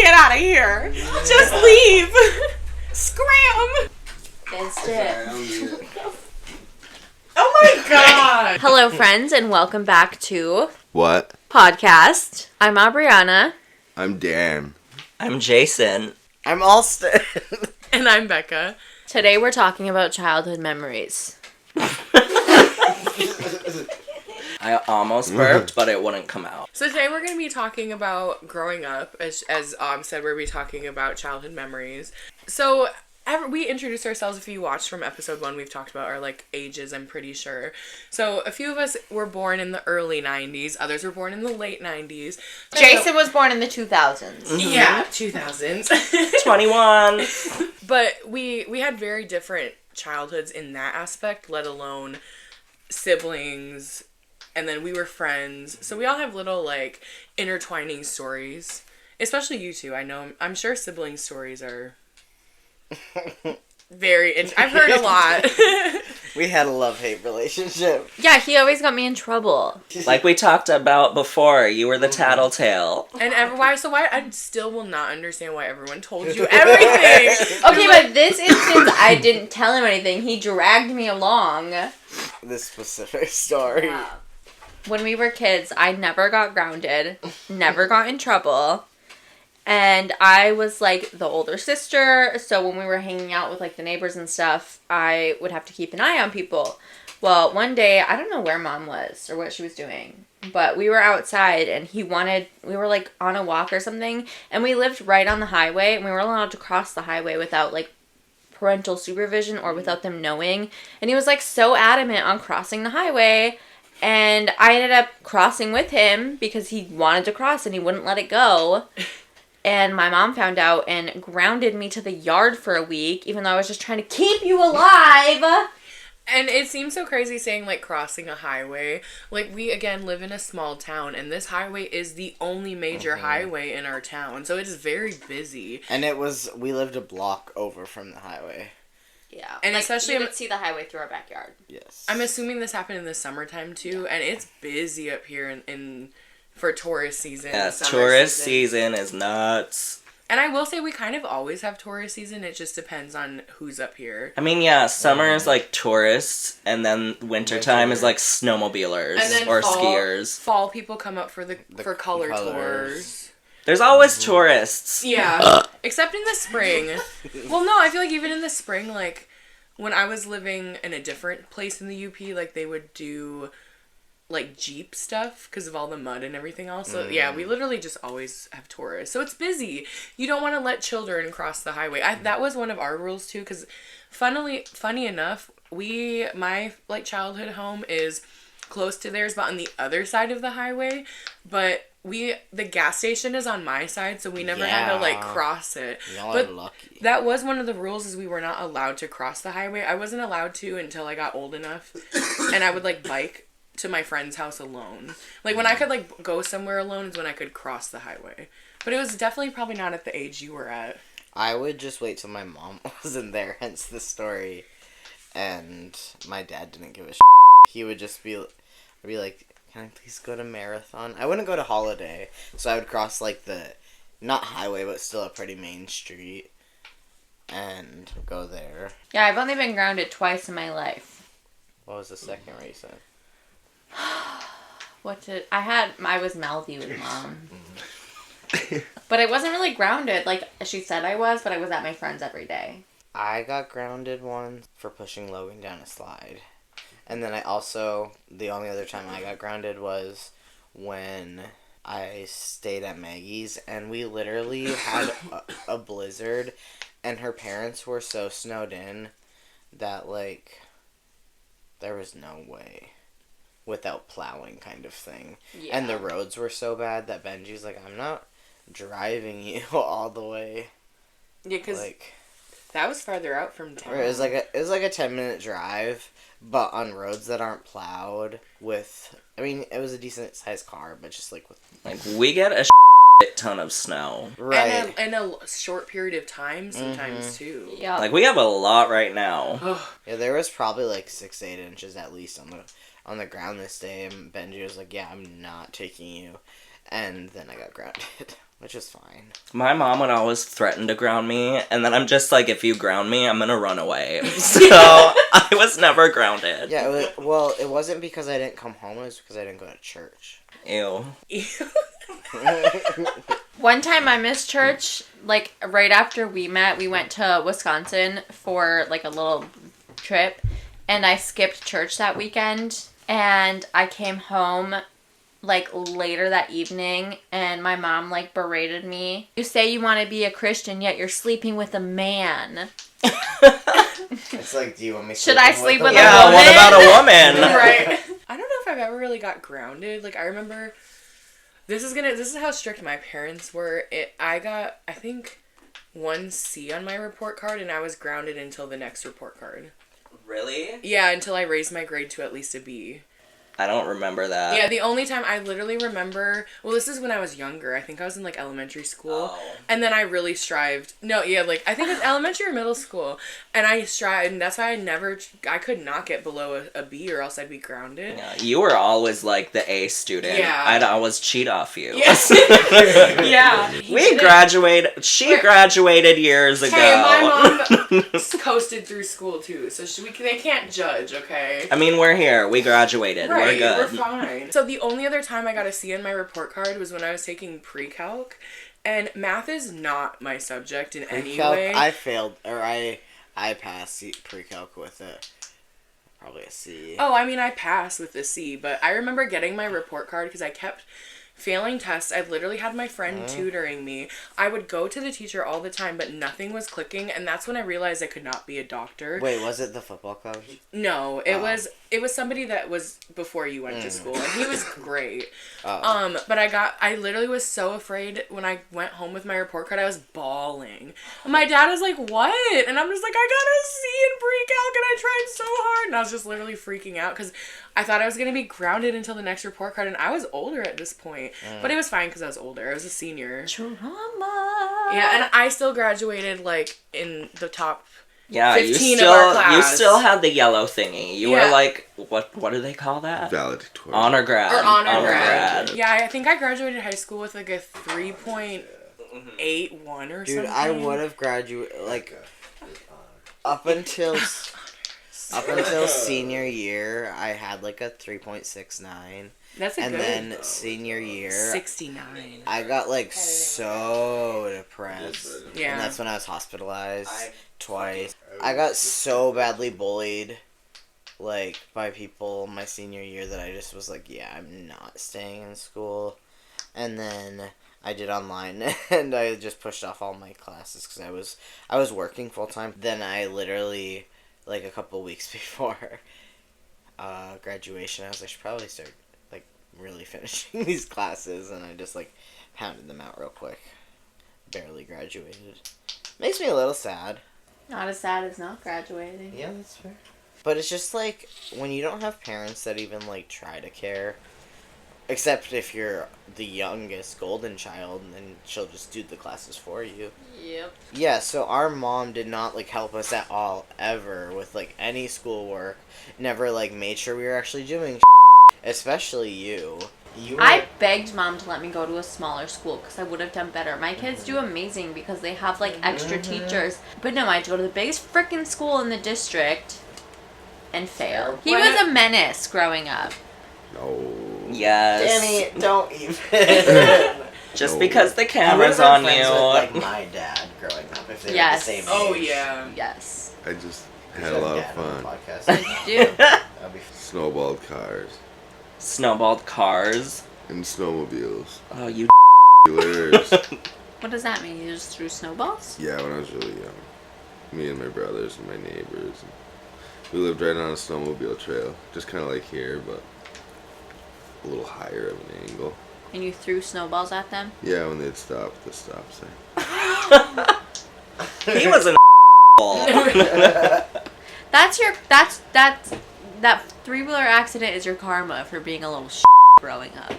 get out of here. Just leave. Scram. That's it. Oh my god. Hello, friends, and welcome back to What? Podcast. I'm Aubriana. I'm Dan. I'm Jason. I'm Alston. And I'm Becca. Today we're talking about childhood memories. I almost burped, but it wouldn't come out. So today we're going to be talking about growing up. As said, we're going to be talking about childhood memories. So we introduced ourselves. If you watched from episode 1, we've talked about our ages, I'm pretty sure. So a few of us were born in the early 90s. Others were born in the late 90s. Jason was born in the 2000s. Mm-hmm. Yeah, 2000s. 21. But we had very different childhoods in that aspect, let alone siblings. And then we were friends. So we all have little, intertwining stories. Especially you two. I'm sure sibling stories are I've heard a lot. We had a love-hate relationship. Yeah, he always got me in trouble. Like we talked about before, you were the tattletale. And why I still will not understand why everyone told you everything. Okay, but this instance, I didn't tell him anything. He dragged me along. This specific story. Yeah. When we were kids, I never got grounded, never got in trouble, and I was, the older sister, so when we were hanging out with, the neighbors and stuff, I would have to keep an eye on people. Well, one day, I don't know where Mom was or what she was doing, but we were outside, and we were, on a walk or something, and we lived right on the highway, and we were allowed to cross the highway without, parental supervision or without them knowing, and he was, so adamant on crossing the highway. And I ended up crossing with him because he wanted to cross and he wouldn't let it go. And my mom found out and grounded me to the yard for a week, even though I was just trying to keep you alive. And it seems so crazy saying, crossing a highway. We, again, live in a small town, and this highway is the only major highway in our town. So it is very busy. And we lived a block over from the highway. Yeah. And especially you could see the highway through our backyard. Yes. I'm assuming this happened in the summertime, too, and it's busy up here for tourist season. Yeah, tourist season is nuts. And I will say we kind of always have tourist season. It just depends on who's up here. I mean, yeah, summer is tourists, and then wintertime is snowmobilers and then or skiers. Fall people come up for for color tours. There's always tourists. Yeah. Except in the spring. Well, no, I feel even in the spring, when I was living in a different place in the UP, they would do, Jeep stuff because of all the mud and everything else. So, yeah, we literally just always have tourists. So it's busy. You don't want to let children cross the highway. That was one of our rules, too, because funny enough, my childhood home is close to theirs, but on the other side of the highway, but the gas station is on my side, so we never had to cross it. Y'all but are lucky. That was one of the rules, is we were not allowed to cross the highway. I wasn't allowed to until I got old enough, and I would bike to my friend's house alone. When I could go somewhere alone is when I could cross the highway. But it was definitely probably not at the age you were at. I would just wait till my mom wasn't there, hence the story, and my dad didn't give a shit. He would just be like, can I please go to Marathon? I wouldn't go to Holiday, so I would cross, the, not highway, but still a pretty main street, and go there. Yeah, I've only been grounded twice in my life. What was the second reason? I was mouthy with Mom. But I wasn't really grounded, she said I was, but I was at my friend's every day. I got grounded once for pushing Logan down a slide. And then the only other time I got grounded was when I stayed at Maggie's, and we literally had a blizzard, and her parents were so snowed in that, there was no way without plowing kind of thing. Yeah. And the roads were so bad that Benji's like, I'm not driving you all the way. Yeah, because that was farther out from town. It was a 10-minute drive, but on roads that aren't plowed with, it was a decent sized car, but just with we get a ton of snow. Right. And a short period of time sometimes too. Yeah. We have a lot right now. Yeah, there was probably 6-8 inches at least on the ground this day, and Benji was like, yeah, I'm not taking you. And then I got grounded. which is fine. My mom would always threaten to ground me, and then I'm just like, if you ground me, I'm gonna run away. So I was never grounded. Yeah, it wasn't because I didn't come home, it was because I didn't go to church. Ew. One time I missed church, like, right after we met, we went to Wisconsin for, like, a little trip, and I skipped church that weekend, and I came home, like, later that evening, and my mom, like, berated me. You say you want to be a Christian, yet you're sleeping with a man. It's like, do you want me Should I sleep with a Yeah, woman? what about a woman? Right. I don't know if I've ever really got grounded. Like, I remember... This is how strict my parents were. I got, I think, 1 C on my report card, and I was grounded until the next report card. Really? Yeah, until I raised my grade to at least a B. I don't remember that. Yeah, the only time I literally remember... Well, this is when I was younger. I think I was in, like, elementary school. Oh. And then I really strived... No, yeah, like, I think it was elementary or middle school. And I strived, and that's why I could not get below a B or else I'd be grounded. Yeah, you were always like the A student. Yeah. I'd always cheat off you. Yes. Yeah. She graduated years ago. Hey, my mom coasted through school, too. So they can't judge, okay? I mean, we're here. We graduated. Right, We're good. we're fine. So the only other time I got a C in my report card was when I was taking pre-calc, and math is not my subject in any way. I failed, or I passed pre-calc with probably a C. Oh, I mean, I passed with a C, but I remember getting my report card because I kept failing tests. I literally had my friend tutoring me. I would go to the teacher all the time, but nothing was clicking, and that's when I realized I could not be a doctor. Wait, was it the football coach? No, it was somebody that was before you went to school, and he was great. But I literally was so afraid when I went home with my report card. I was bawling. And my dad was like, "What?" And I'm just like, "I got a C in pre-calc, and I tried so hard." And I was just literally freaking out because I thought I was gonna be grounded until the next report card, and I was older at this point. But it was fine because I was older. I was a senior. Trauma. Yeah, and I still graduated like in the top. Yeah, 15 of our class. You still had the yellow thingy. You Yeah. were like, what do they call that? Valedictorian. Honor grad. Or honor grad. Yeah, I think I graduated high school with like a 3.81 or Dude, something. I would have graduated, like, up until senior year, I had like a 3.69. That's a and good. then senior year, 69. I got like so depressed. Yeah. And that's when I was hospitalized twice. I got so badly bullied, like, by people my senior year that I just was like, yeah, I'm not staying in school. And then I did online, and I just pushed off all my classes because I was working full time. Then I literally, like, a couple weeks before graduation, I was like, I should probably start like really finishing these classes, and I just like pounded them out real quick. Barely graduated. Makes me a little sad. Not as sad as not graduating. Yeah, that's fair. But it's just like when you don't have parents that even like try to care. Except if you're the youngest golden child, and then she'll just do the classes for you. Yep. Yeah, so our mom did not like help us at all ever with like any schoolwork. Never like made sure we were actually doing especially you. I begged mom to let me go to a smaller school because I would have done better. My kids do amazing because they have like extra teachers. But no, I had to go to the biggest freaking school in the district and fail. He was a menace growing up. No. Yes. Danny, don't even. Just No. because the I camera's would've on been you. friends with, like, my dad growing up if they were the same age. Oh yeah. Yes. I just had a lot of fun. Dude. That'd be Snowballed cars Snowballed cars. and snowmobiles. Oh, you Killers. What does that mean? You just threw snowballs? Yeah, when I was really young. Me and my brothers and my neighbors. We lived right on a snowmobile trail. Just kind of like here, but a little higher of an angle. And you threw snowballs at them? Yeah, when they'd stop at the stop sign. He was an That three-wheeler accident is your karma for being a little growing up.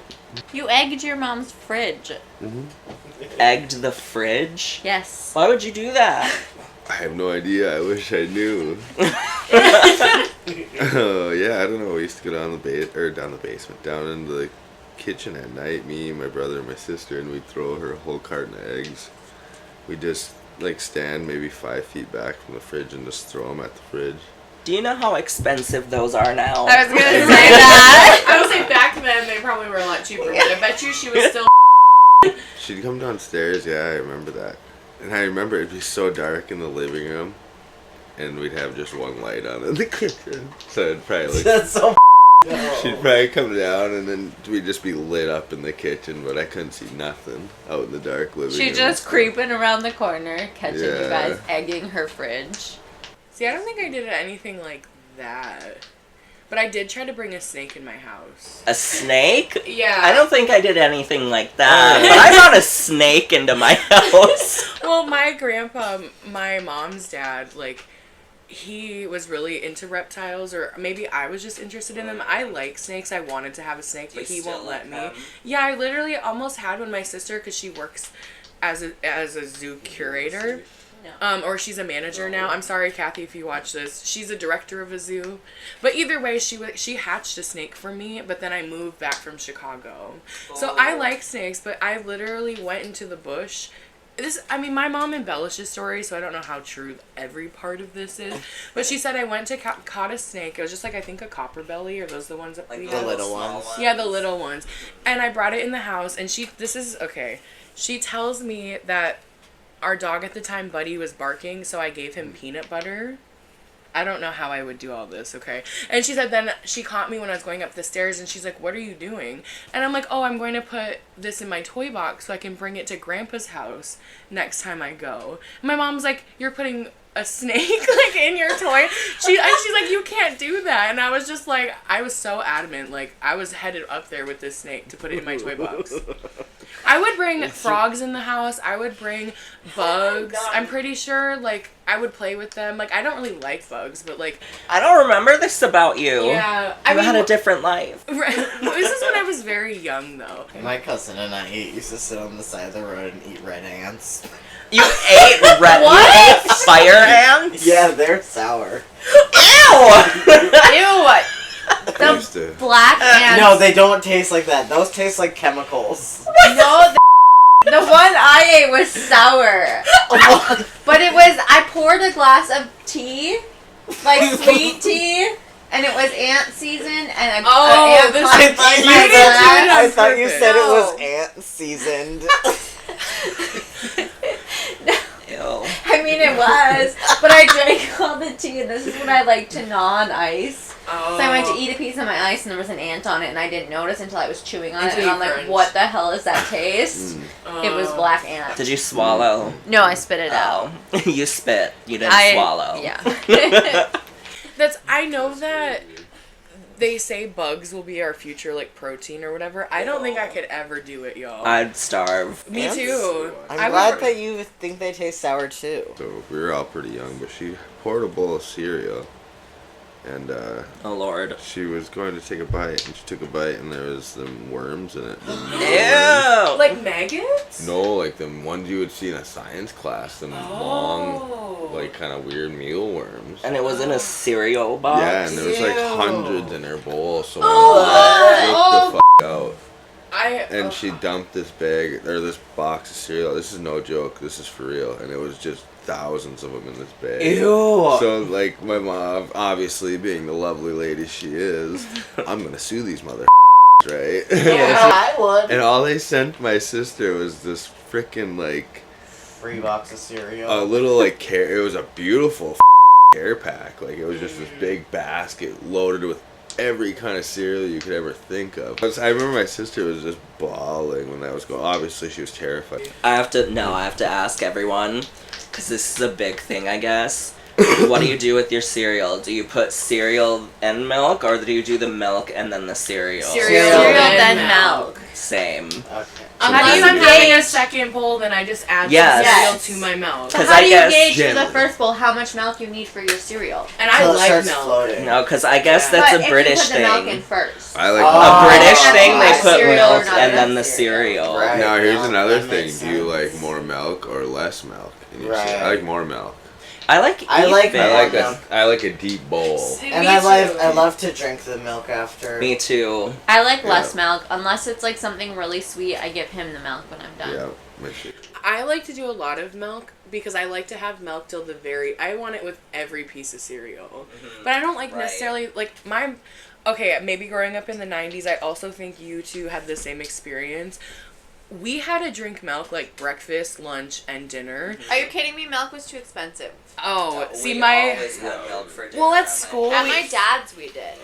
You egged your mom's fridge. egged the fridge. Yes. Why would you do that? I have no idea. I wish I knew. Oh yeah, I don't know. We used to go down the basement, down into the kitchen at night, me, my brother, and my sister, and we'd throw her a whole carton of eggs. We'd just, like, stand maybe 5 feet back from the fridge and just throw them at the fridge. Do you know how expensive those are now? I was gonna say that. I would say back then they probably were a lot cheaper, but I bet you she was still. She'd come downstairs, yeah, I remember that. And I remember it'd be so dark in the living room, and we'd have just one light on in the kitchen. So it'd probably look... That's so She'd probably come down, and then we'd just be lit up in the kitchen, but I couldn't see nothing out in the dark living room. She just creeping around the corner, catching you Yeah. guys egging her fridge. See, I don't think I did anything like that. But I did try to bring a snake in my house. A snake? Yeah. I don't think I did anything like that. But I brought a snake into my house. Well, my grandpa, my mom's dad, like, he was really into reptiles, or maybe I was just interested in them. I like snakes. I wanted to have a snake, but he won't let me. Yeah, I literally almost had one. My sister, because she works as a zoo curator. Or she's a manager now. I'm sorry, Kathy, if you watch this. She's a director of a zoo. But either way, she hatched a snake for me, but then I moved back from Chicago. So I like snakes, but I literally went into the bush. My mom embellishes stories, so I don't know how true every part of this is. But she said I went to caught a snake. It was just like, I think, a copper belly, or those the ones that Like we the have? little ones. Yeah, the little ones. And I brought it in the house, and she tells me that our dog at the time, Buddy, was barking, so I gave him peanut butter. I don't know how I would do all this, okay? And she said then she caught me when I was going up the stairs, and she's like, what are you doing? And I'm like, oh, I'm going to put this in my toy box so I can bring it to Grandpa's house next time I go. And my mom's like, you're putting a snake, like, in your toy? She's like, you can't do that. And I was just like, I was so adamant, like, I was headed up there with this snake to put it in my toy box. I would bring frogs in the house. I would bring bugs. I'm pretty sure, like, I would play with them. Like, I don't really like bugs, but, like... I don't remember this about you. Yeah. You had a different life. Right. This is when I was very young, though. My cousin and I used to sit on the side of the road and eat red ants. You ate red... What? You ate fire ants? Yeah, they're sour. Ew! Ew! I used to... Black ants. No, they don't taste like that. Those taste like chemicals. No, the one I ate was sour. But it was, I poured a glass of tea, like sweet tea, and it was ant season, and an ant popped in my glass. I thought you said No. it was ant seasoned. Ew. I mean, it was, but I drank all the tea, and this is what I like to gnaw on ice. Oh. So I went to eat a piece of my ice, and there was an ant on it, and I didn't notice until I was chewing on it, Until and I'm you like, cringed. what the hell is that taste? It was black ant. Did you swallow? No, I spit it out. Oh. You spit. You didn't swallow. Yeah. I know that they say bugs will be our future, like, protein or whatever. I don't think I could ever do it, y'all. I'd starve. Me Ants? too. I'm glad that you think they taste sour too. So we were all pretty young, but she poured a bowl of cereal, and Oh, Lord. she was going to take a bite, and she took a bite, and there was some worms in it. Ew! Like maggots? No, like the ones you would see in a science class, them long, like, kind of weird mealworms. And it was in a cereal box? Yeah, and there was like Ew. hundreds in her bowl, so Oh, I the out. I And she dumped this bag, or this box of cereal. This is no joke, this is for real. And it was just thousands of them in this bag. Ew! So, like, my mom, obviously being the lovely lady she is, I'm gonna sue these mother right? I would. And all they sent my sister was this freaking, like, Free box of cereal. a little, like, care. It was a beautiful care pack. Like, it was just this big basket loaded with every kind of cereal you could ever think of. I remember my sister was just bawling when that was going. Obviously, she was terrified. I have to ask everyone, because this is a big thing, I guess. What do you do with your cereal? Do you put cereal and milk, or do you do the milk and then the cereal? Cereal, then milk. Same. Okay. Unless you I'm having a gauge- second bowl, then I just add Yes. some cereal Yes. to my milk. So 'Cause how I do you guess gauge for generally- the first bowl how much milk you need for your cereal? And I Till it like starts milk. floating. No, because I guess Yeah. that's But a if British you put the milk in thing. first. I like. Oh. A British Oh. thing, they put Cereal or milk not and then enough the cereal. Right. Now here's Milk, another that thing. makes Do you sense. like more milk or less milk in your Right. cereal? I like more milk. I like I like milk. I like a deep bowl. And I love to drink the milk after. Me too. I like less milk. Unless it's like something really sweet, I give him the milk when I'm done. Yeah, me too. I like to do a lot of milk because I like to have milk till the very... I want it with every piece of cereal. Mm-hmm. But I don't like necessarily... Like, my... Okay, maybe growing up in the 90s, I also think you two had the same experience. We had to drink milk like breakfast, lunch, and dinner. Are you kidding me? Milk was too expensive. Oh, see, we my... always had milk for dinner. Well, at school... At my dad's, we did.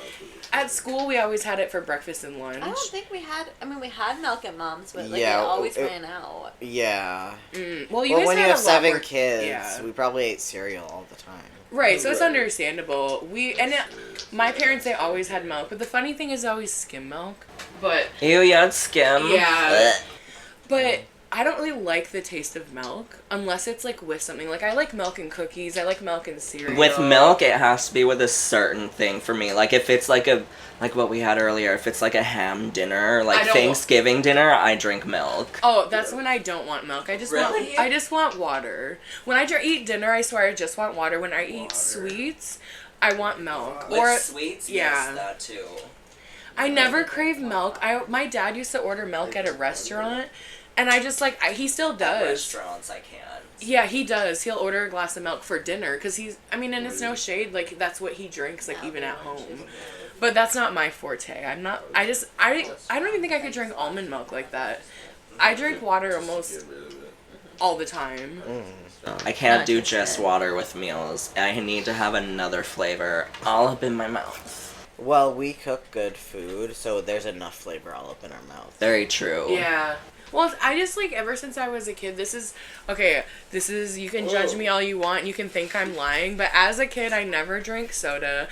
At school, we always had it for breakfast and lunch. I don't think we had... I mean, we had milk at Mom's, but like, Yeah, it always it- ran out. Yeah. Well, you Well, guys when you had have a lot 7 more... kids, Yeah. we probably ate cereal all the time. Right, so it's understandable. My parents, they always had milk, but the funny thing is always skim milk. But... Ew, you had skim? Yeah. But... I don't really like the taste of milk unless it's like with something. Like I like milk and cookies. I like milk and cereal. With milk, it has to be with a certain thing for me. Like if it's like what we had earlier, if it's like a ham dinner, like Thanksgiving dinner, I drink milk. Oh, that's when I don't want milk. I just want water. When I eat dinner, I swear I just want water. When I eat sweets, I want milk. With sweets, yeah. yes, that too. I never crave milk. My dad used to order milk at a restaurant. And I just, like, he still does. At restaurants, I can't. Yeah, he does. He'll order a glass of milk for dinner. Because and it's no shade. Like, that's what he drinks, like, even at home. But that's not my forte. I don't even think I could drink almond milk like that. I drink water almost all the time. I can't do just water with meals. I need to have another flavor all up in my mouth. Well, we cook good food, so there's enough flavor all up in our mouth. Very true. Yeah. Well, I just, like, ever since I was a kid, you can judge me all you want, you can think I'm lying, but as a kid, I never drank soda.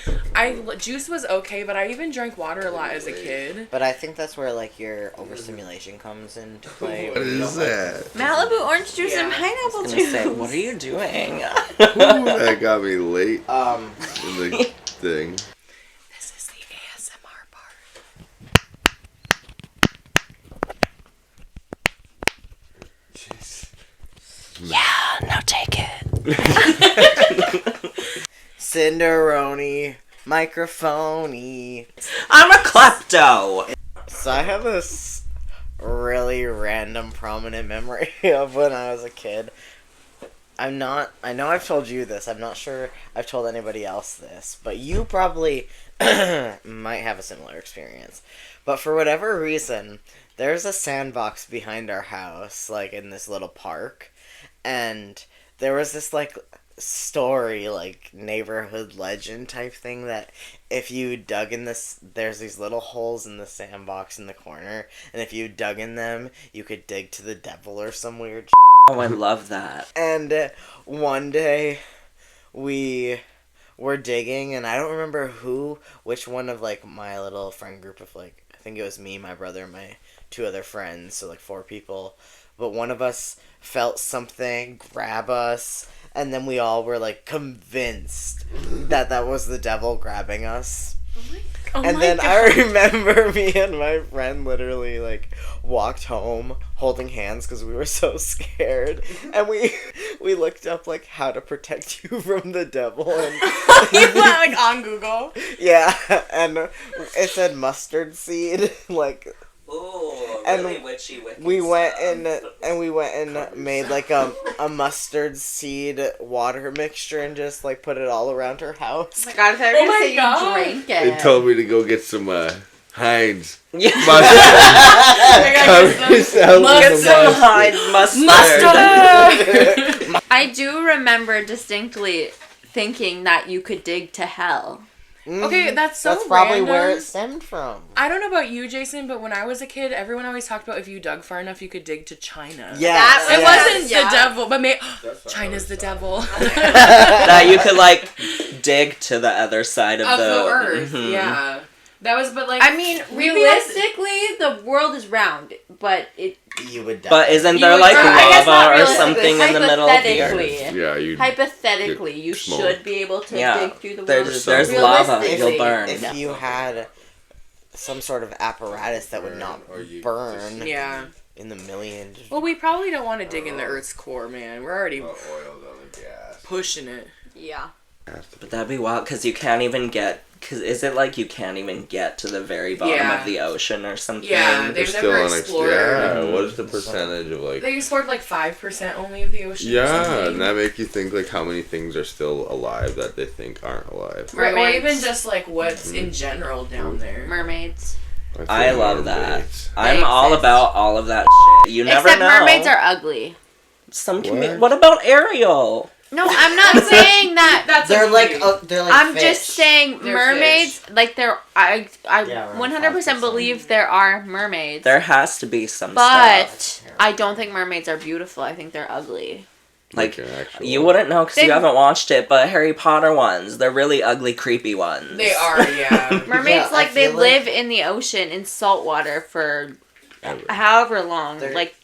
Juice was okay, but I even drank water a lot as a kid. But I think that's where, like, your overstimulation comes into play. What is that? Malibu orange juice and pineapple I was juice. gonna say, what are you doing? That got me late in the thing. This is the ASMR part. Yeah, now take it. Cinderoni, microphony. I'm a klepto. So I have this really random prominent memory of when I was a kid. I know I've told you this. I'm not sure I've told anybody else this, but you probably might have a similar experience. But for whatever reason, there's a sandbox behind our house, like in this little park. And there was this, like, story, like, neighborhood legend type thing that if you dug in this, there's these little holes in the sandbox in the corner, and if you dug in them, you could dig to the devil or some weird Oh, I love that. And one day, we were digging, and I don't remember which one of, like, my little friend group of, like, I think it was me, my brother, and my 2 other friends, so, like, 4 people. But one of us felt something grab us, and then we all were, like, convinced that was the devil grabbing us. And then God. I remember me and my friend literally, like, walked home holding hands because we were so scared. And we looked up, like, how to protect you from the devil. And You went, like, on Google? yeah, and it said mustard seed, like... Ooh, And really witchy we went and made like a mustard seed water mixture and just like put it all around her house. Oh my god, I thought you were Oh my going to say God. you drank it. They told me to go get some Heinz. Yeah. Cover yourself Get in the some mustard. Heinz mustard. Mustard! I do remember distinctly thinking that you could dig to hell. Okay, that's so That's probably random. where it stemmed from. I don't know about you, Jason, but when I was a kid, everyone always talked about if you dug far enough, you could dig to China. Yeah, It Yes. wasn't Yeah. the devil, but China's the devil. That you could like dig to the other side of, Of the earth, Mhm. yeah. That was, but like... I mean, maybe realistically, the world is round, but it... You would die. But isn't You there would like burn. I guess not lava or realistically, something in the middle of the earth? hypothetically. Yeah, you. Hypothetically, you Smoke. should be able to Yeah. dig through the world. There's lava. Realistically, You'll burn. if you had some sort of apparatus that would not Or you burn Yeah. in the millions. Well, we probably don't want to dig in the Earth's core, man. We're already... Oil on the gas. pushing it. Yeah. But that'd be wild, because you can't even get... Because is it like you can't even get to the very bottom of the ocean or something? Yeah, they've never explored. Yeah, what is the percentage of like... They explored like 5% only of the ocean. Yeah, and that make you think like how many things are still alive that they think aren't alive. Right, or even just like what's in general down there. Mermaids. I love that. Mermaids. I'm all about all of that shit. You never Except know. mermaids are ugly. What about Ariel? No, I'm not saying that. That's They're a like movie. they're like I'm fish. just saying They're mermaids, like I Yeah, around 100% 5%. believe there are mermaids. There has to be some but stuff. I don't think mermaids are beautiful. I think they're ugly. Like, an actual- you wouldn't know because They- you haven't watched it, but Harry Potter ones, they're really ugly, creepy ones. They are, yeah. Mermaids, I like, they feel live in the ocean in salt water for Ever. however long. They're- Like,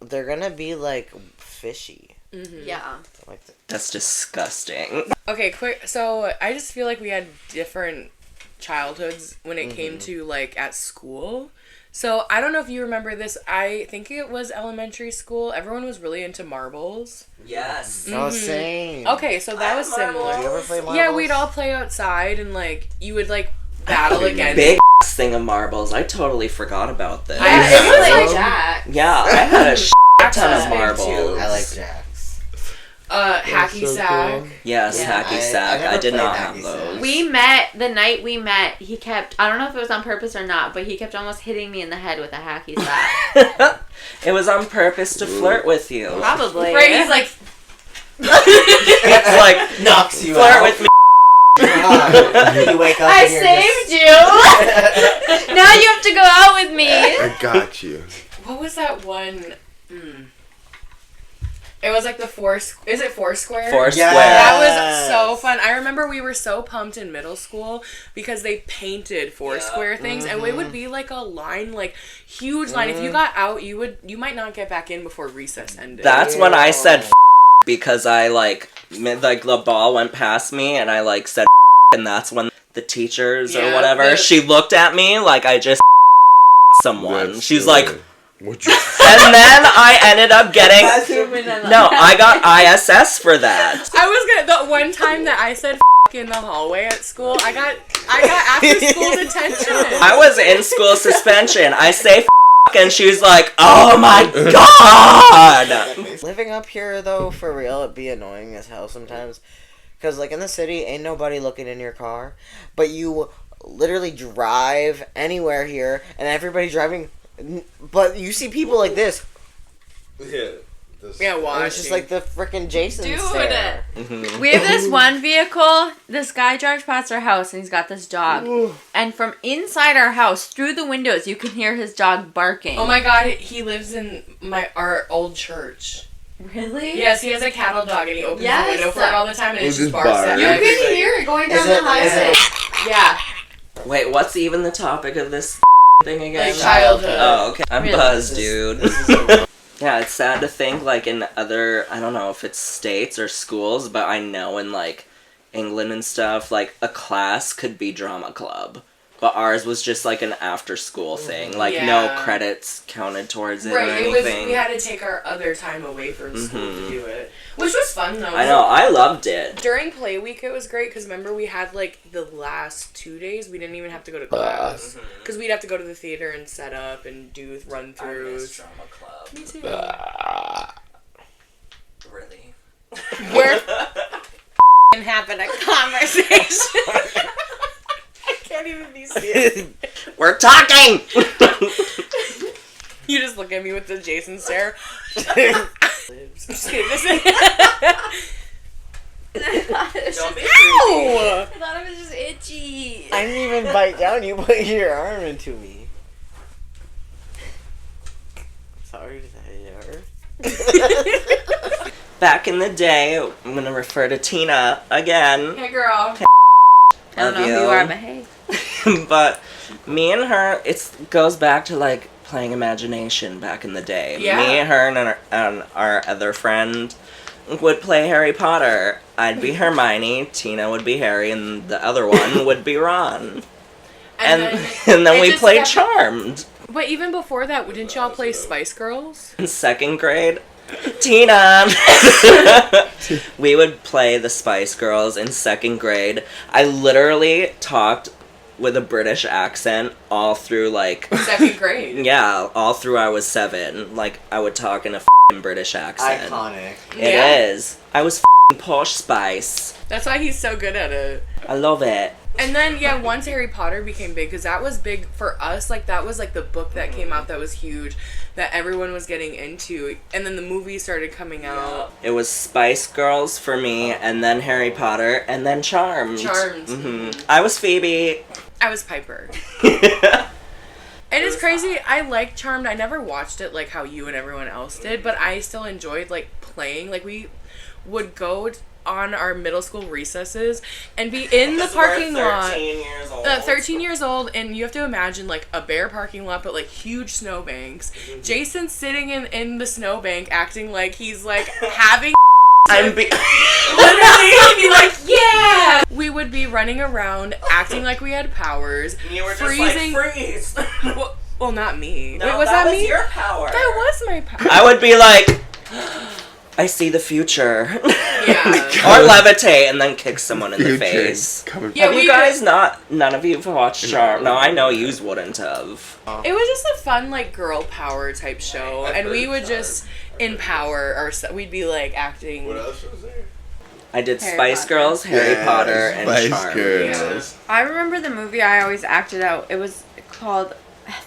They're gonna be like fishy. yeah. Like That's disgusting. Okay, quick. So I just feel like we had different childhoods when it came to like at school. So I don't know if you remember this. I think it was elementary school. Everyone was really into marbles. Yes. oh, same. Okay, so that was similar. Do you ever play marbles? Yeah, we'd all play outside and like you would like battle against. Big thing of marbles. I totally forgot about this. Yeah, it was like like Jack. Yeah, I had a ton of That's big, marbles. too. I like Jacks. Hacky so sack. cool. Yes, Yeah. hacky I sack. never I did played not hacky have sack. those. We met, the night we met, he kept, I don't know if it was on purpose or not, but he kept almost hitting me in the head with a hacky sack. It was on purpose to flirt with you. Probably. Right, he's like, It's like, Knocks you flirt out. with me. You wake up I and you're saved you! Now you have to go out with me! I got you. what was that one? It was like the is it Foursquare? Foursquare. Yeah. That was Yes. so fun. I remember we were so pumped in middle school because they painted Foursquare things and it would be like a line, like huge line. If you got out, you might not get back in before recess ended. That's when I said because I like the ball went past me and I like said and that's when the teachers or Yeah, whatever, she looked at me like I just someone. That's She's so- like, What you? and then I ended up getting no, I got ISS for that. I was gonna the one time that I said in the hallway at school, I got after school detention. I was in school suspension. I say and she's like, oh my god. Living up here, though, for real, it'd be annoying as hell sometimes. Because, like, in the city, ain't nobody looking in your car. But you literally drive anywhere here, and everybody driving... But you see people like this. Yeah. Yeah, And watching. it's just like the freaking Jason Dude. stare. We have this one vehicle. This guy drives past our house and he's got this dog. And from inside our house, through the windows, you can hear his dog barking. Oh my god, he lives in our old church. Really? Yes, he has a cattle dog and he opens Yes. the window for it all the time and it He'll just just barks bark. at You us. can hear it going down Is the it- highway. is Yeah. Wait, what's even the topic of this thing again? Like childhood. Oh, okay. I'm Really? buzzed, dude. This is Yeah, it's sad to think, like, in other, I don't know if it's states or schools, but I know in, like, England and stuff, like, a class could be drama club. But ours was just, like, an after-school thing. Like, no Yeah. credits counted towards it or Right, it was, anything. we had to take our other time away from school to do it. Which was fun though. I know, I loved it. During play week it was great because remember we had like the last 2 days we didn't even have to go to class. Because we'd have to go to the theater and set up and do run-throughs. drama club. Me too. Really? We're having a conversation. I can't even be serious. We're talking! You just look at me with the Jason stare. Just kidding. Don't be Ow! I thought it was just itchy. I didn't even bite down. You put your arm into me. Sorry that hurt. Back in the day, I'm gonna refer to Tina again. Hey girl. I don't know who you are, but hey. But me and her, it goes back to like playing imagination back in the day. Yeah. Me, her, and our other friend would play Harry Potter. I'd be Hermione, Tina would be Harry, and the other one would be Ron. And then it we just played kept- Charmed. But even before that, didn't y'all play Spice Girls? In second grade, Tina. We would play the Spice Girls in 2nd grade. I literally talked with a British accent all through, like... 2nd grade. Yeah, all through I was 7. Like, I would talk in a f***ing British accent. Iconic. It is. I was f***ing posh Spice. That's why he's so good at it. I love it. And then, yeah, once Harry Potter became big, because that was big for us, like, that was, like, the book that came out that was huge, that everyone was getting into, and then the movies started coming out. It was Spice Girls for me, and then Harry Potter, and then Charmed. Charmed. Mm-hmm. I was Phoebe. I was Piper. It is crazy. I like Charmed. I never watched it like how you and everyone else did, but I still enjoyed, like, playing. Like, we would go on our middle school recesses and be in the parking lot. 13 years old. 13 years old, and you have to imagine like a bare parking lot, but like huge snowbanks. Mm-hmm. Jason's sitting in the snowbank, acting like he's like having. Literally, be like, yeah. We would be running around, acting like we had powers. You were just freezing. like, freeze. Well, not me. No, wait, was that that was me? your power. That was my power. I would be like, I see the future. Yeah. Or levitate and then kick someone in the face. Yeah, have you guys none of you have watched Charmed? No, I know yous wouldn't have. It was just a fun, like, girl power type show, and we would just empower ourselves. We'd be, like, acting. What else was there? I did Harry Spice Potter. Girls, Harry Potter, and Spice Charmed. Girls. Yeah. I remember the movie I always acted out. It was called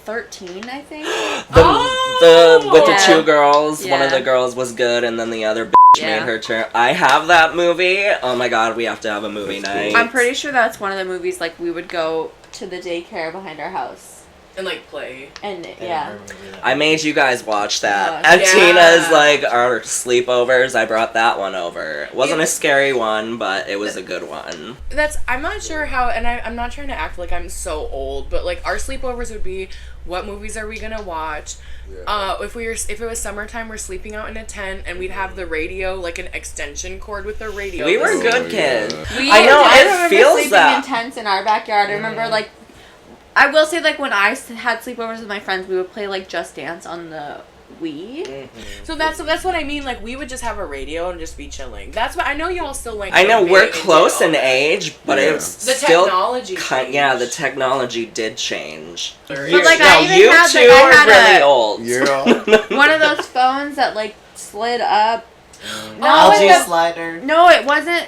13, I think. With the Yeah. 2 girls, one of Yeah. the girls was good, and then the other bitch Yeah. made her turn. I have that movie. Oh my god, we have to have a movie That's night. cool. I'm pretty sure that's one of the movies, like, we would go to the daycare behind our house. And, like, play. And, yeah. I made you guys watch that. Oh, At yeah. Tina's, like, our sleepovers, I brought that one over. It wasn't a scary one, but it was a good one. I'm not sure how, and I'm not trying to act like I'm so old, but, like, our sleepovers would be, what movies are we gonna watch? If it was summertime, we're sleeping out in a tent, and we'd have the radio, like an extension cord with the radio. We were Oh, good yeah. kids. I it remember feels sleeping that. in tents in our backyard. I remember, like, I will say, like, when I had sleepovers with my friends, we would play, like, Just Dance on the Wii. So that's what I mean. Like, we would just have a radio and just be chilling. That's what I know. Y'all still like. I know camping we're and close did in all that. age, but Yeah. it's The still technology. yeah, the technology did change. But, like, No, I even you had, two like, I are had really a- old. You're all. One of those phones that, like, slid up. No, LG it was- slider. No, it wasn't.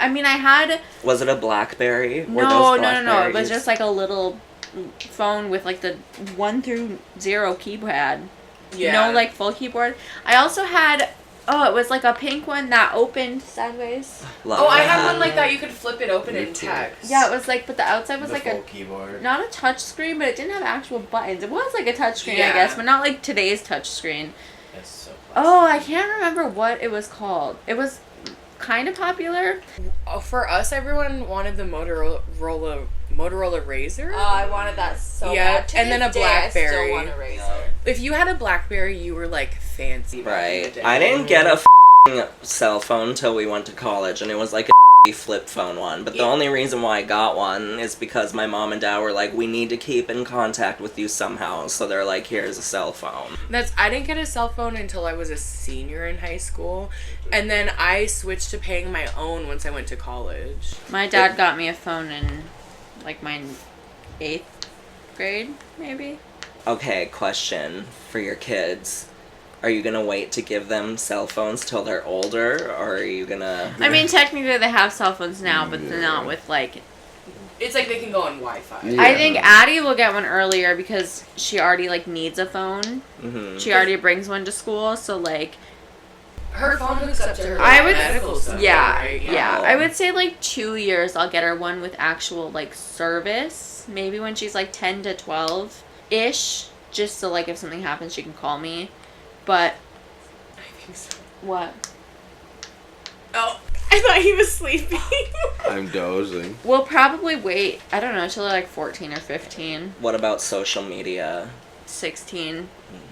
I mean, I had... Was it a BlackBerry? Were No. those It was Blackberries? just, like, a little phone with, like, the 1 through 0 keypad. Yeah. No, like, full keyboard. I also had... Oh, it was, like, a pink one that opened sideways. Love Oh, I that. had one like that. You could flip it open and text. Yeah, it was, like... But the outside was, The like, full a... keyboard. Not a touch screen, but it didn't have actual buttons. It was, like, a touch screen, Yeah. I guess, but not, like, today's touch screen. It's so Oh, I can't remember what it was called. It was kind of popular. For us, everyone wanted the Motorola Razr. Oh, I wanted that so Yeah, bad. To and then this a day, I still BlackBerry. want a Razr. If you had a BlackBerry, you were like fancy. back in the Right. day. I didn't get a cell phone till we went to college, and it was like a flip phone one. But the only reason why I got one is because my mom and dad were like, we need to keep in contact with you somehow. So they're like, here's a cell phone. I didn't get a cell phone until I was a senior in high school, and then I switched to paying my own once I went to college. My dad got me a phone in, like, my 8th grade, maybe. Okay, question for your kids. Are you gonna wait to give them cell phones till they're older, or are you gonna... I mean, technically they have cell phones now, but they're not with, like... It's like they can go on Wi-Fi. Yeah. I think Addie will get one earlier because she already, like, needs a phone. Mhm. She already brings one to school, so, like... Her phone hooks up to her I would... medical stuff. Yeah, right? yeah. I would say, like, 2 years I'll get her one with actual, like, service. Maybe when she's, like, 10 to 12-ish. Just so, like, if something happens, she can call me. But... I think so. What? Oh, I thought he was sleeping. I'm dozing. We'll probably wait, I don't know, till they're, like, 14 or 15. What about social media? 16.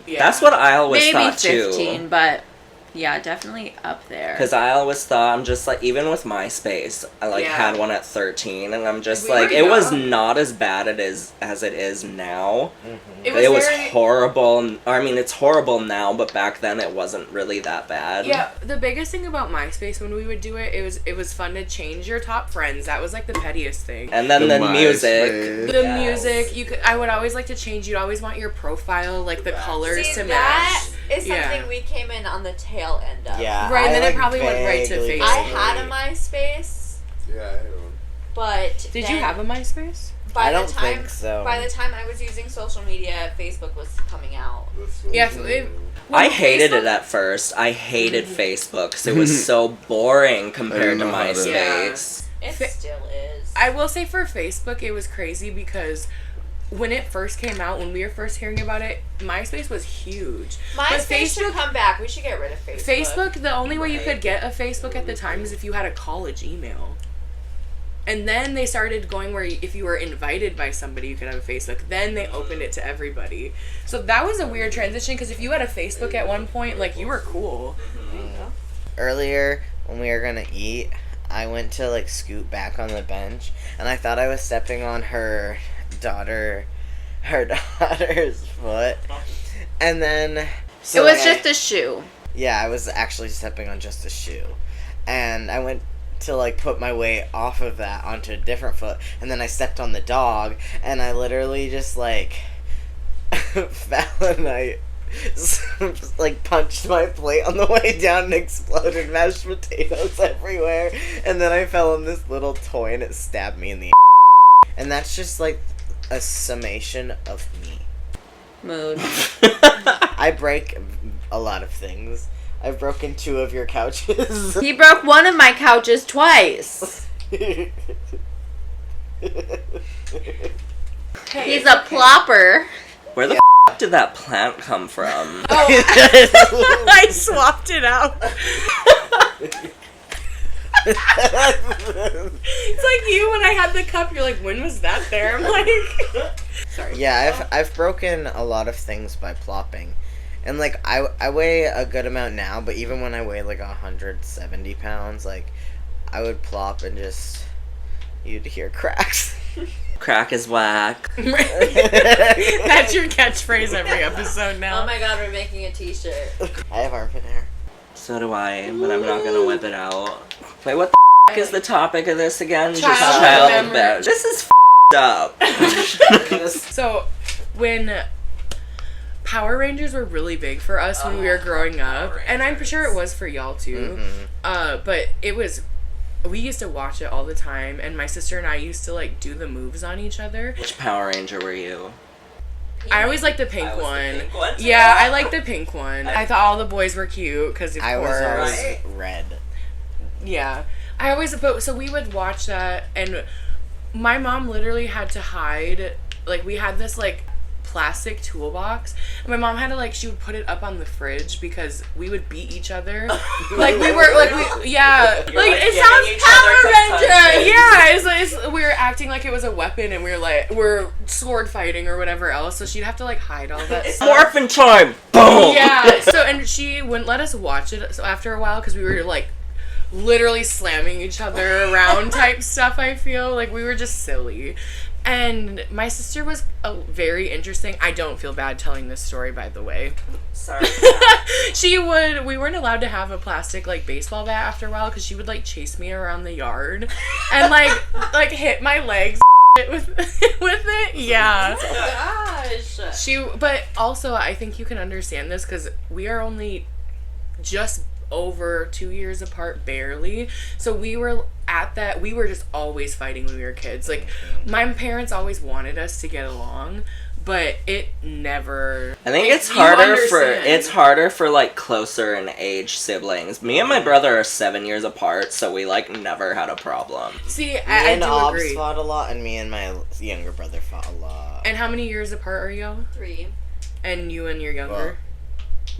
Yeah. That's what I always Maybe thought 15, too. but... Yeah, definitely up there. Because I always thought, I'm just like, even with MySpace, I like Yeah. had one at 13, and I'm just We like, were it was young. not as bad as it is now. It was very horrible. I mean, it's horrible now, but back then it wasn't really that bad. Yeah, the biggest thing about MySpace when we would do it, it was fun to change your top friends. That was like the pettiest thing. And then the music. MySpace. The Yes. music, I would always like to change. You'd always want your profile, like the colors See, to that match. is something we came in on the tail end of. Yeah. Right, and then I, it probably went right to vaguely- Facebook. I had a MySpace, Yeah, I don't. but Did then you have a MySpace? by I don't the time, think so. By the time I was using social media, Facebook was coming out. Yeah, I hated it at first. I hated Facebook because it was so boring compared to know how to- MySpace. It Fa- still is. I will say for Facebook, it was crazy because when it first came out, when we were first hearing about it, MySpace was huge. But MySpace should come back. We should get rid of Facebook. Facebook, the only way you could get a Facebook at the time is if you had a college email. And then they started going where if you were invited by somebody, you could have a Facebook. Then they opened it to everybody. So that was a weird transition because if you had a Facebook at one point, like, you were cool. Earlier, when we were gonna eat, I went to like scoot back on the bench, and I thought I was stepping on her daughter's foot, and then it was just a shoe. yeah, I was actually stepping on just a shoe, and I went to like put my weight off of that onto a different foot, and then I stepped on the dog, and I literally just like fell, and I like punched my plate on the way down and exploded mashed potatoes everywhere, and then I fell on this little toy and it stabbed me in the and that's just like a summation of me. Mood. I break a lot of things. I've broken 2 of your couches. He broke one of my couches twice. He's a plopper. Where the f did that plant come from? I swapped it out. It's like you when I had the cup. You're like, when was that there? I'm like, sorry. Yeah, I've broken a lot of things by plopping. And like I weigh a good amount now, but even when I weigh like 170 pounds, like I would plop and just you'd hear cracks. Crack is whack. That's your catchphrase every episode now. Oh my god, we're making a t-shirt. I have armpit hair. So do I, but I'm not gonna whip it out. Wait, what the f is the topic of this again? Child memory. Abuse. This is up. So, when Power Rangers were really big for us when we were growing up, and I'm sure it was for y'all too. But it was, we used to watch it all the time, and my sister and I used to like do the moves on each other. Which Power Ranger were you? I always liked the pink I was the one. pink one, too. Yeah, I liked the pink one. I thought all the boys were cute because of I was course. always red. Yeah. I always, but so we would watch that, and my mom literally had to hide, like, we had this, like, plastic toolbox, and my mom had to, like, she would put it up on the fridge because we would beat each other. Like, we were, like, yeah. Like, it sounds Power Ranger! Yeah, it's, we were acting like it was a weapon, and we were, like, we're sword fighting or whatever else, so she'd have to, like, hide all that stuff. Morphin' time! Boom! Yeah, so, and she wouldn't let us watch it so after a while because we were, like, literally slamming each other around type stuff. I feel like we were just silly. And my sister was very interesting. I don't feel bad telling this story, by the way. Sorry. We weren't allowed to have a plastic like baseball bat after a while because she would like chase me around the yard and like hit my legs with it. Yeah. Gosh. But also I think you can understand this because we are only just over 2 years apart, barely. So we were just always fighting when we were kids. Like, my parents always wanted us to get along, but it never. I think it's you harder for like closer in age siblings. Me and my brother are 7 years apart, so we like never had a problem. See, Me I and do Obs agree. fought a lot, and me and my younger brother fought a lot. And how many years apart are you? 3. And you and your younger?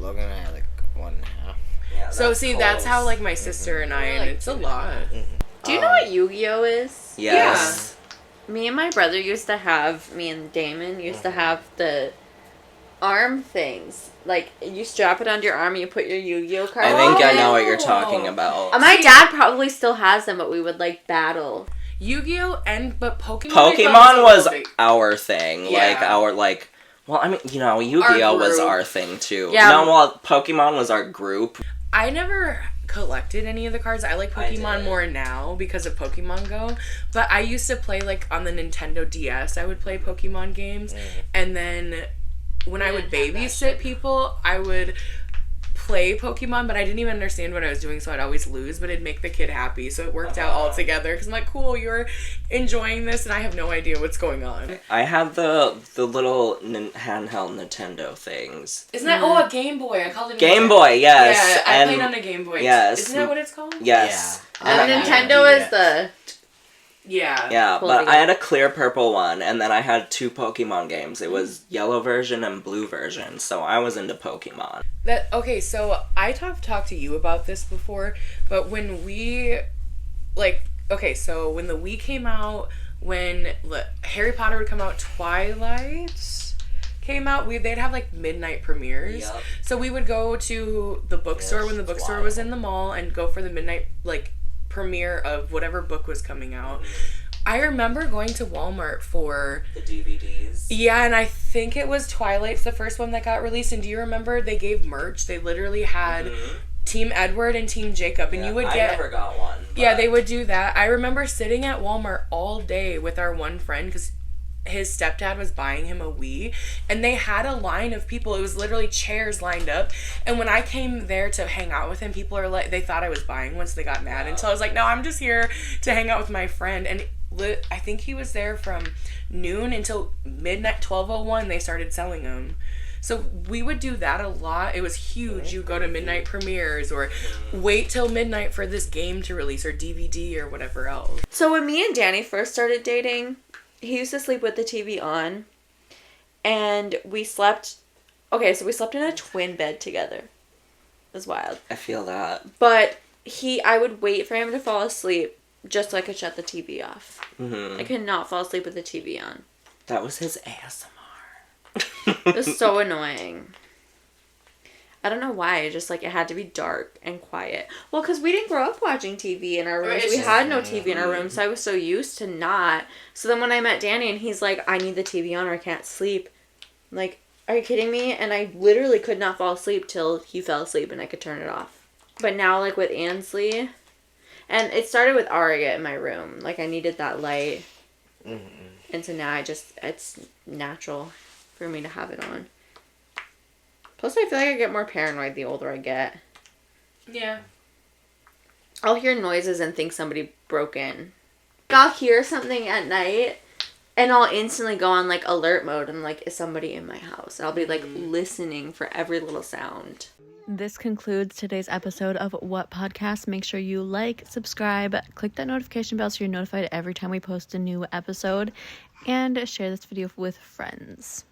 Logan and I are like 1.5. Yeah, So see, that's how like my sister and I, We're, and like, it's a 2.5. lot. Do you know what Yu-Gi-Oh is? Yes. Me and my brother used to have, me and Damon used to have the arm things. Like, you strap it onto your arm and you put your Yu-Gi-Oh cards I think on I it. know what you're talking about. My dad probably still has them, but we would, like, battle. Yu-Gi-Oh! But Pokemon. Pokemon was our thing. Yeah. Well, I mean, Yu-Gi-Oh! Was group. our thing, too. Yeah. No, well, Pokemon was our group. I never collected any of the cards. I like Pokemon more now because of Pokemon Go. But I used to play, like, on the Nintendo DS, I would play Pokemon games. And then when I would babysit people, I would play Pokemon, but I didn't even understand what I was doing, so I'd always lose, but it'd make the kid happy, so it worked out all together, because I'm like, cool, you're enjoying this, and I have no idea what's going on. I had the little handheld Nintendo things. Isn't that, a Game Boy, I called it Game Boy, yes. Yeah, I played on a Game Boy. Yes. Isn't that what it's called? Yes. And Nintendo is the... Yeah. Yeah, Cool but thing. I had a clear purple one, and then I had 2 Pokemon games. It was yellow version and blue version, so I was into Pokemon. Okay, so I talked to you about this before, but when we, so when the Wii came out, when Harry Potter would come out, Twilight came out, they'd have, like, midnight premieres. Yep. So we would go to the bookstore when the bookstore was in the mall and go for the midnight, like, premiere of whatever book was coming out. I remember going to Walmart for The DVDs. Yeah, and I think it was Twilight's the first one that got released. And do you remember they gave merch? They literally had Team Edward and Team Jacob, and you would get. I never got one. Yeah, they would do that. I remember sitting at Walmart all day with our one friend because his stepdad was buying him a Wii, and they had a line of people. It was literally chairs lined up, and when I came there to hang out with him, people are like, they thought I was buying one, so they got mad until I was like, no, I'm just here to hang out with my friend. And I think he was there from noon until midnight, 12:01. They started selling them. So we would do that a lot. It was huge. You go to midnight premieres or wait till midnight for this game to release or DVD or whatever else. So when me and Danny first started dating, he used to sleep with the TV on, and we slept in a twin bed together. It was wild. I feel that. But I would wait for him to fall asleep just so I could shut the TV off. Mm-hmm. I could not fall asleep with the TV on. That was his ASMR. It was so annoying. I don't know why. Just, like, it had to be dark and quiet. Well, because we didn't grow up watching TV in our rooms. We had no TV in our room, so I was so used to not. So then when I met Danny and he's like, I need the TV on or I can't sleep. I'm like, are you kidding me? And I literally could not fall asleep till he fell asleep and I could turn it off. But now, like, with Ansley, and it started with Aria in my room. Like, I needed that light. Mm-hmm. And so now it's natural for me to have it on. Plus, I feel like I get more paranoid the older I get. Yeah. I'll hear noises and think somebody broke in. I'll hear something at night, and I'll instantly go on, like, alert mode. I'm like, is somebody in my house? I'll be, like, listening for every little sound. This concludes today's episode of What Podcast. Make sure you like, subscribe, click that notification bell so you're notified every time we post a new episode, and share this video with friends.